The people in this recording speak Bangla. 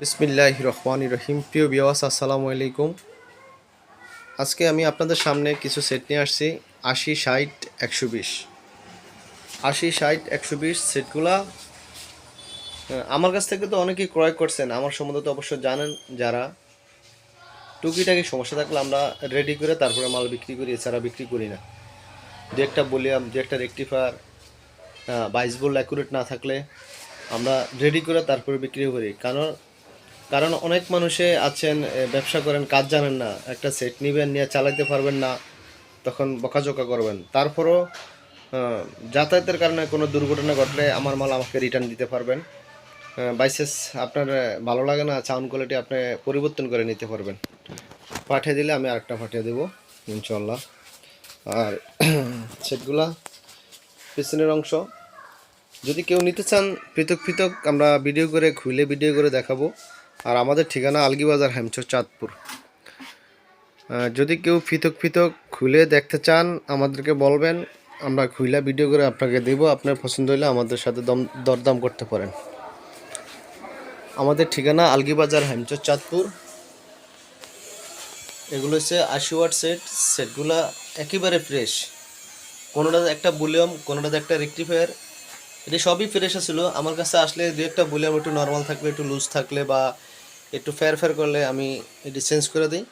বিসমিল্লাহির রহমানির রহিম। প্রিয় ভিউয়ার্স, আসসালামু আলাইকুম। আজকে আমি আপনাদের সামনে কিছু সেট নিয়ে আসছি 80, 60, 120। 80, 60, 120 সেটগুলা আমার কাছ থেকে তো অনেকেই ক্রয় করছেন। আমার সম্বন্ধে তো অবশ্য জানেন যারা। টুকিটাকি সমস্যা থাকলে আমরা রেডি করে তারপরে মাল বিক্রি করি, এছাড়া বিক্রি করি না। দু একটা ভলিউম, দু একটা রেকটিফায়ার, 22 ভোল্ট অ্যাকুরেট না থাকলে আমরা রেডি করে তারপরে বিক্রি করি। কারণ কারণ অনেক মানুষে আছেন, ব্যবসা করেন, কাজ জানেন না, একটা সেট নিবেন, নিয়ে চালাতে পারবেন না, তখন বকাঝকা করবেন। তারপরও যাতায়াতের কারণে কোনো দুর্ঘটনা ঘটলে আমার মাল আমাকে রিটার্ন দিতে পারবেন। বাইসেস আপনার ভালো লাগে না, সাউন্ড কোয়ালিটি আপনি পরিবর্তন করে নিতে পারবেন। পাঠিয়ে দিলে আমি আরেকটা পাঠিয়ে দেবো ইনশাল্লাহ। আর সেটগুলা পিছনের অংশ যদি কেউ নিতে চান পৃথক পৃথক আমরা ভিডিও করে খুলে ভিডিও করে দেখাবো। আর আমাদের ঠিকানা আলগীবাজার, হেমচর, চাঁদপুর। যদি কেউ পৃথক পৃথক খুলে দেখতে চান আমাদেরকে বলবেন, আমরা খুলে ভিডিও করে আপনাকে দেব। আপনার পছন্দ হলে আমাদের সাথে দরদাম করতে পারেন। আমাদের ঠিকানা আলগীবাজার, হেমচর, চাঁদপুর। এগুলো হচ্ছে 80 ওয়াট সেট। সেটগুলা একেবারে ফ্রেশ, কোনোটাতে একটা ভলিউম, কোনোটাতে একটা রেকটিফায়ার, এটা সবই ফ্রেশ ছিল। আমার কাছে আসলে দু একটা ভলিউম একটু নর্মাল থাকলে, একটু লুজ থাকলে বা একটু ফেয়ার করলে আমি এটি চেঞ্জ করে দিই।